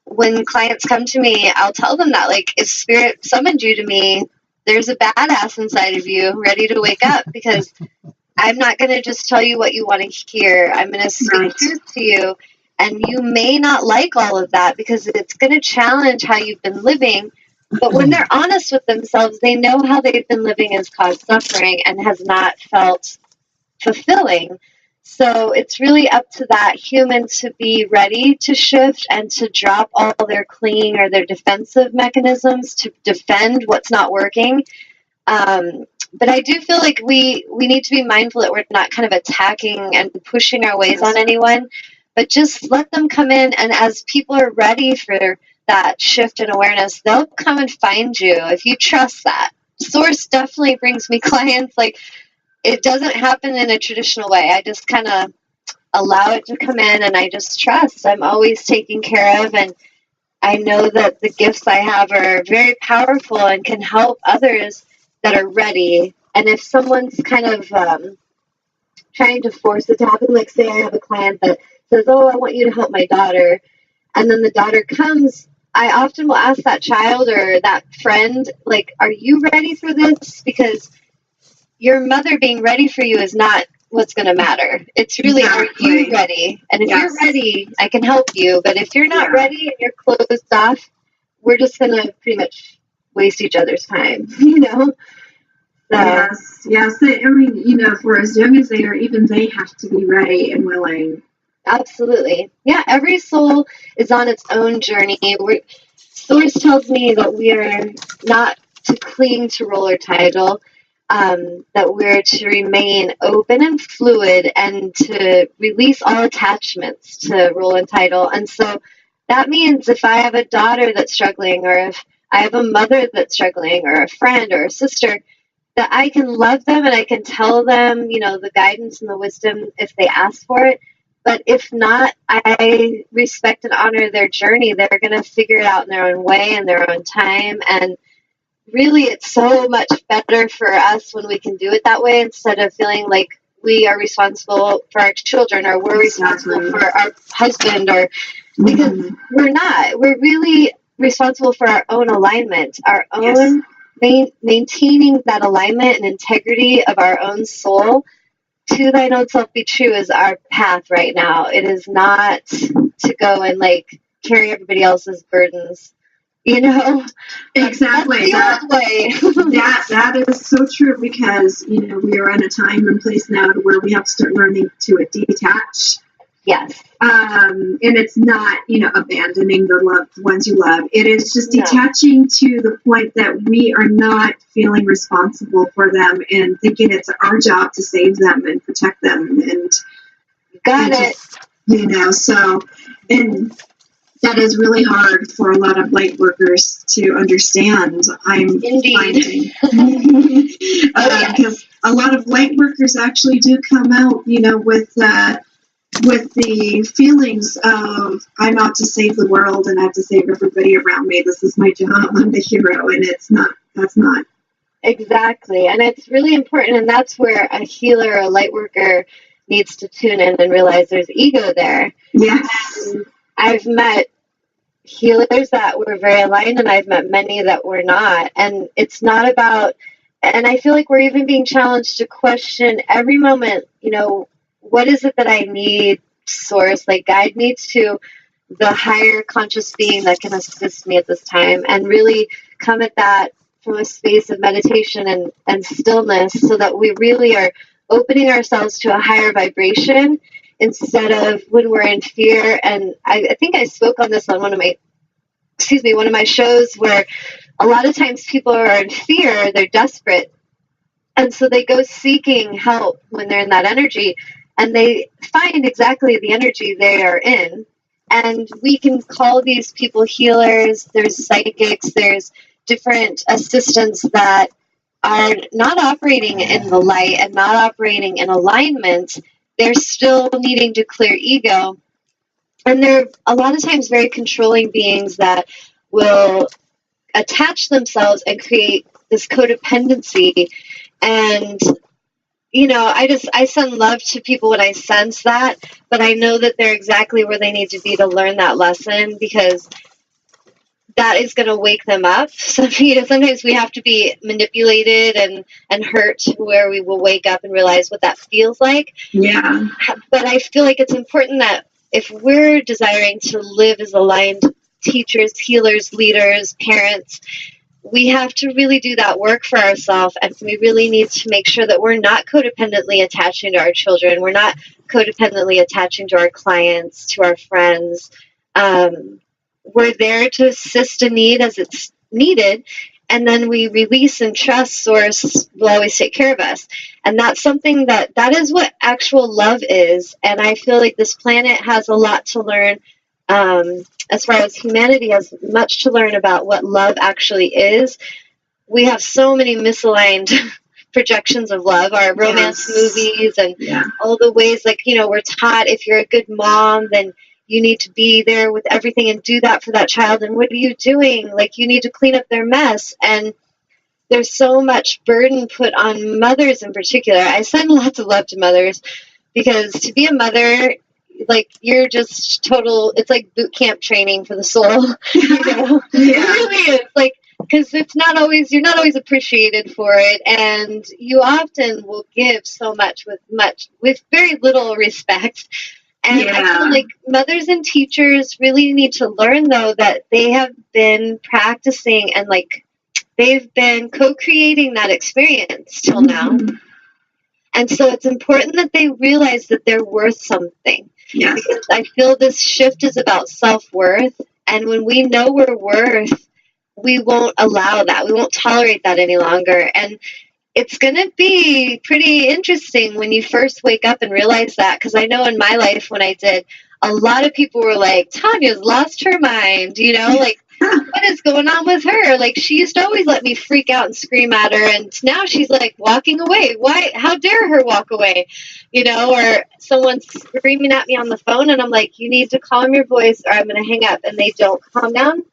when clients come to me, I'll tell them that, like, if spirit summoned you to me, there's a badass inside of you ready to wake up, because I'm not going to just tell you what you want to hear. I'm going to speak truth to you. And you may not like all of that because it's going to challenge how you've been living. But when they're honest with themselves, they know how they've been living has caused suffering and has not felt fulfilling. So it's really up to that human to be ready to shift and to drop all their clinging or their defensive mechanisms to defend what's not working. But I do feel like we need to be mindful that we're not kind of attacking and pushing our ways on anyone, but just let them come in. And as people are ready for that shift in awareness, they'll come and find you if you trust that. Source definitely brings me clients. Like, it doesn't happen in a traditional way. I just kind of allow it to come in, and I just trust. I'm always taken care of, and I know that the gifts I have are very powerful and can help others that are ready. And if someone's kind of trying to force it to happen, like say I have a client that says, oh, I want you to help my daughter, and then the daughter comes, I often will ask that child or that friend, like, are you ready for this? Because your mother being ready for you is not what's going to matter. It's really, are you ready? And if you're ready, I can help you. But if you're not ready and you're closed off, we're just going to pretty much waste each other's time, you know? So. Yes. I mean, you know, for as young as they are, even they have to be ready and willing. Absolutely. Yeah, every soul is on its own journey. Source tells me that we are not to cling to role or title, that we're to remain open and fluid and to release all attachments to role and title. And so that means if I have a daughter that's struggling, or if I have a mother that's struggling, or a friend or a sister, that I can love them and I can tell them, you know, the guidance and the wisdom if they ask for it. But if not, I respect and honor their journey. They're going to figure it out in their own way and their own time. And really, it's so much better for us when we can do it that way, instead of feeling like we are responsible for our children, or we're responsible for our husband, or because we're not. We're really responsible for our own alignment, our own maintaining that alignment and integrity of our own soul. To thine own self be true is our path right now. It is not to go and like carry everybody else's burdens. You know, exactly. That is so true, because you know we are in a time and place now where we have to start learning to detach. Yes. And it's not, you know, abandoning the loved ones you love. It is just detaching to the point that we are not feeling responsible for them and thinking it's our job to save them and protect them. And you know, so, and that is really hard for a lot of light workers to understand. I'm finding, because a lot of light workers actually do come out, you know, with the feelings of I'm out to save the world and I have to save everybody around me. This is my job. I'm the hero, and that's not. Exactly. And it's really important, and that's where a healer or a light worker needs to tune in and realize there's ego there. Yes. And I've met healers that were very aligned, and I've met many that were not. And it's not about, and I feel like we're even being challenged to question every moment, you know, what is it that I need, Source? Like, guide me to the higher conscious being that can assist me at this time, and really come at that from a space of meditation and stillness, so that we really are opening ourselves to a higher vibration instead of when we're in fear. And I think I spoke on this on one of my shows, where a lot of times people are in fear, they're desperate, and so they go seeking help when they're in that energy. And they find exactly the energy they are in. And we can call these people healers. There's psychics. There's different assistants that are not operating in the light and not operating in alignment. They're still needing to clear ego. And they're a lot of times very controlling beings that will attach themselves and create this codependency. And you know, I send love to people when I sense that, but I know that they're exactly where they need to be to learn that lesson, because that is going to wake them up. So, sometimes we have to be manipulated and hurt where we will wake up and realize what that feels like. Yeah. But I feel like it's important that if we're desiring to live as aligned teachers, healers, leaders, parents, we have to really do that work for ourselves, and we really need to make sure that we're not codependently attaching to our children. We're not codependently attaching to our clients, to our friends. We're there to assist a need as it's needed, and then we release and trust Source will always take care of us. And that's something that is what actual love is. And I feel like this planet has a lot to learn. As far as humanity has much to learn about what love actually is. We have so many misaligned projections of love, our romance movies and all the ways, like, we're taught if you're a good mom, then you need to be there with everything and do that for that child. And what are you doing? Like, you need to clean up their mess. And there's so much burden put on mothers in particular. I send lots of love to mothers because to be a mother, like, you're just total, it's like boot camp training for the soul. It really is, like, because it's not always, you're not always appreciated for it, and you often will give so much with very little respect. And I feel like mothers and teachers really need to learn, though, that they have been practicing and, like, they've been co-creating that experience till now. And so it's important that they realize that they're worth something. Yes. Because I feel this shift is about self-worth. And when we know we're worth, we won't allow that. We won't tolerate that any longer. And it's going to be pretty interesting when you first wake up and realize that. Because I know in my life when I did, a lot of people were like, Tanya's lost her mind, like, what is going on with her? Like, she used to always let me freak out and scream at her, and now she's like walking away. Why? How dare her walk away? Or someone's screaming at me on the phone, and I'm like, you need to calm your voice or I'm going to hang up, and they don't calm down.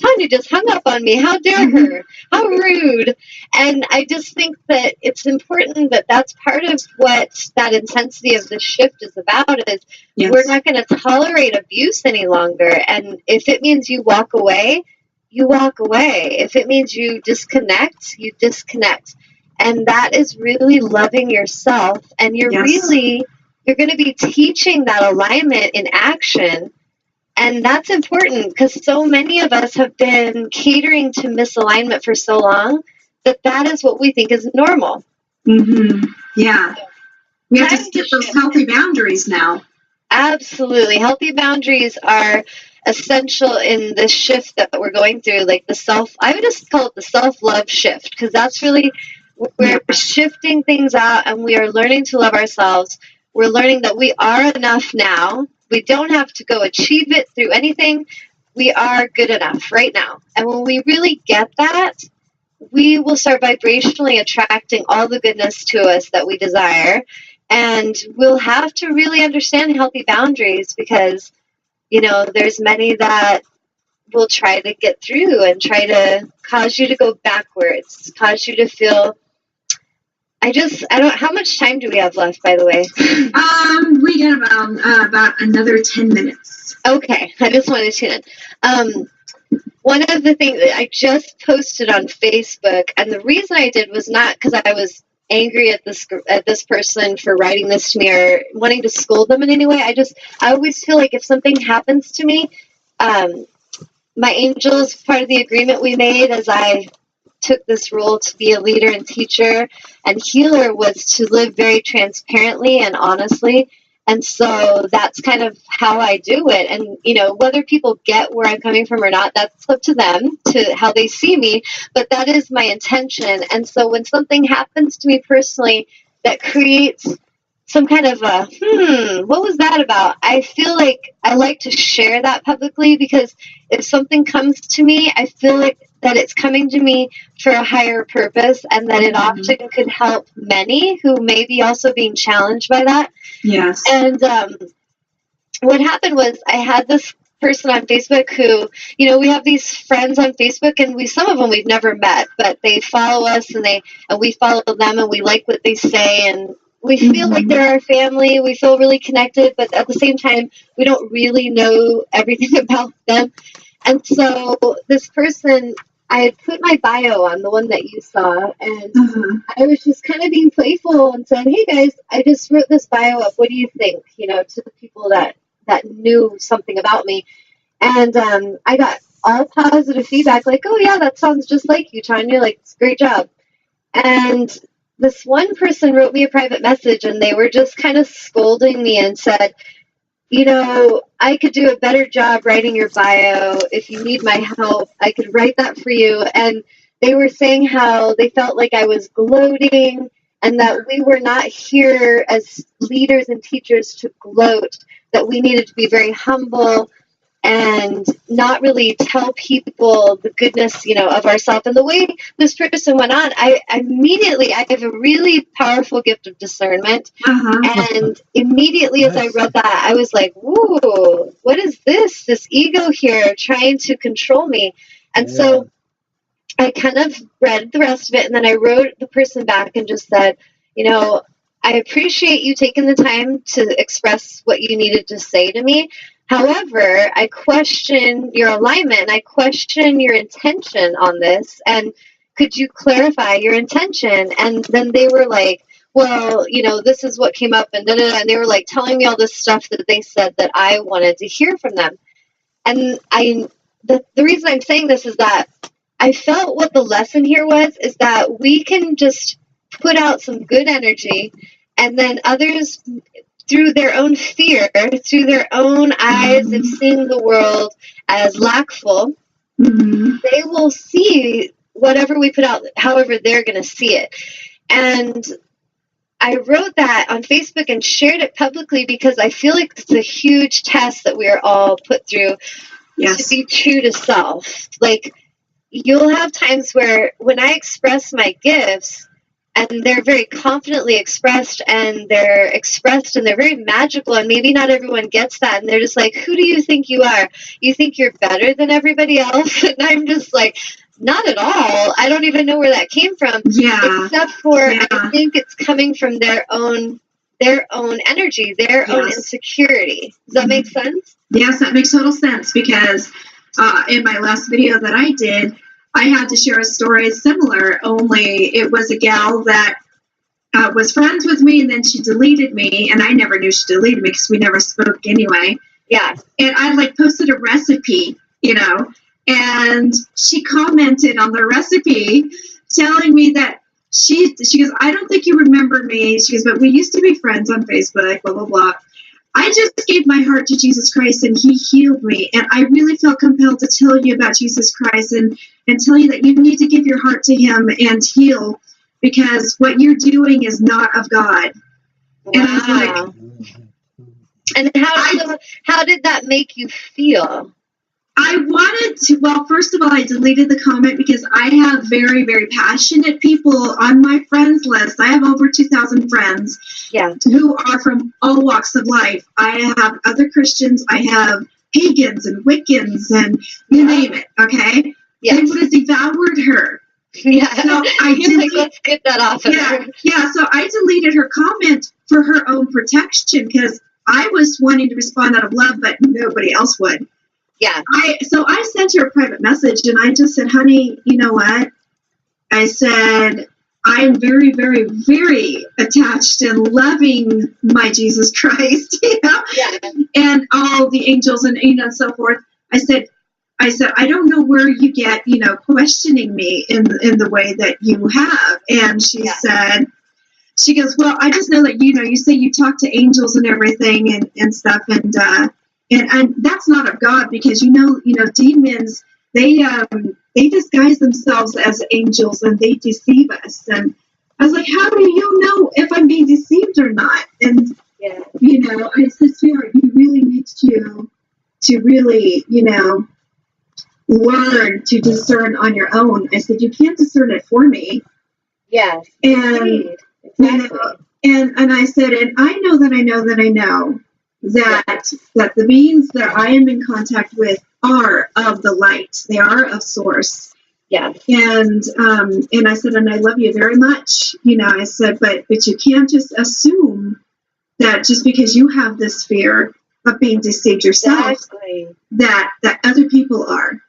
Tanya just hung up on me. How dare her? How rude. And I just think that it's important that that's part of what that intensity of the shift is about, is we're not going to tolerate abuse any longer. And if it means you walk away, you walk away. If it means you disconnect, you disconnect. And that is really loving yourself. And you're you're going to be teaching that alignment in action. And that's important because so many of us have been catering to misalignment for so long that is what we think is normal. Yeah. We have to get those healthy boundaries now. Absolutely. Healthy boundaries are essential in this shift that we're going through, like I would just call it the self-love shift, because that's really, we're shifting things out and we are learning to love ourselves. We're learning that we are enough now. We don't have to go achieve it through anything. We are good enough right now. And when we really get that, we will start vibrationally attracting all the goodness to us that we desire. And we'll have to really understand healthy boundaries because, there's many that will try to get through and try to cause you to go backwards, cause you to feel. How much time do we have left, by the way? We got about another 10 minutes. Okay, I just wanted to tune in. One of the things that I just posted on Facebook, and the reason I did was not because I was angry at this person for writing this to me or wanting to scold them in any way. I always feel like if something happens to me, my angels, part of the agreement we made as I took this role to be a leader and teacher and healer, was to live very transparently and honestly. And so that's kind of how I do it. And, whether people get where I'm coming from or not, that's up to them, to how they see me. But that is my intention. And so when something happens to me personally that creates some kind of what was that about? I feel like I like to share that publicly, because if something comes to me, I feel like that it's coming to me for a higher purpose, and that it often could help many who may be also being challenged by that. Yes. And what happened was I had this person on Facebook who, we have these friends on Facebook, and some of them we've never met, but they follow us and we follow them, and we like what they say, and we feel like they're our family. We feel really connected, but at the same time, we don't really know everything about them. And so this person, I had put my bio on, the one that you saw, and I was just kind of being playful and said, hey guys, I just wrote this bio up. What do you think? To the people that knew something about me. And I got all positive feedback, like, oh yeah, that sounds just like you, Tanya. Like, it's a great job. And this one person wrote me a private message, and they were just kind of scolding me and said, I could do a better job writing your bio. If you need my help, I could write that for you. And they were saying how they felt like I was gloating and that we were not here as leaders and teachers to gloat, that we needed to be very humble and not really tell people the goodness, of ourselves. And the way this person went on, I have a really powerful gift of discernment. And immediately as I read that, I was like, whoa, what is this ego here trying to control me? And so I kind of read the rest of it, and then I wrote the person back and just said, I appreciate you taking the time to express what you needed to say to me. However, I question your alignment, and I question your intention on this, and could you clarify your intention? And then they were like, well, this is what came up, and and they were like telling me all this stuff that they said that I wanted to hear from them. And the reason I'm saying this is that I felt what the lesson here is that we can just put out some good energy, and then others, through their own fear, through their own eyes of seeing the world as lackful, they will see whatever we put out, however they're going to see it. And I wrote that on Facebook and shared it publicly because I feel like it's a huge test that we are all put through to be true to self. Like, you'll have times where when I express my gifts, and they're very confidently expressed, and they're very magical, and maybe not everyone gets that, and they're just like, who do you think you are? You think you're better than everybody else? And I'm just like, not at all. I don't even know where that came from. Except for I think it's coming from their own energy, their own insecurity. Does that make sense? Yes, that makes total sense, because in my last video that I did, I had to share a story similar, only it was a gal that was friends with me, and then she deleted me, and I never knew she deleted me because we never spoke anyway. Yeah. And I posted a recipe, and she commented on the recipe telling me that she goes, I don't think you remember me. She goes, but we used to be friends on Facebook, blah, blah, blah. I just gave my heart to Jesus Christ, and he healed me. And I really felt compelled to tell you about Jesus Christ and tell you that you need to give your heart to him and heal, because what you're doing is not of God. Wow. And I was like, and how did that make you feel? I wanted to, well, first of all, I deleted the comment because I have very, very passionate people on my friends list. I have over 2,000 friends who are from all walks of life. I have other Christians. I have pagans and Wiccans and you name it, okay? They would have devoured her. Yeah. So I did, let's get that off of her. Yeah, so I deleted her comment for her own protection because I was wanting to respond out of love, but nobody else would. Yeah. So I sent her a private message, and I just said, honey, you know what? I said, I'm very, very, very attached and loving my Jesus Christ, and all the angels and so forth. I said, I don't know where you get, questioning me in the way that you have. And she said, she goes, well, I just know that, you say you talk to angels and everything and stuff. And that's not of God, because demons, they disguise themselves as angels and they deceive us. And I was like, how do you know if I'm being deceived or not? And I said, sweetheart, you really need to really learn to discern on your own. I said, you can't discern it for me. Yes. And exactly. And I said, and I know that the beings that I am in contact with are of the light. They are of source. Yeah. And I said, and I love you very much. I said, but you can't just assume that just because you have this fear of being deceived yourself Exactly. that other people are.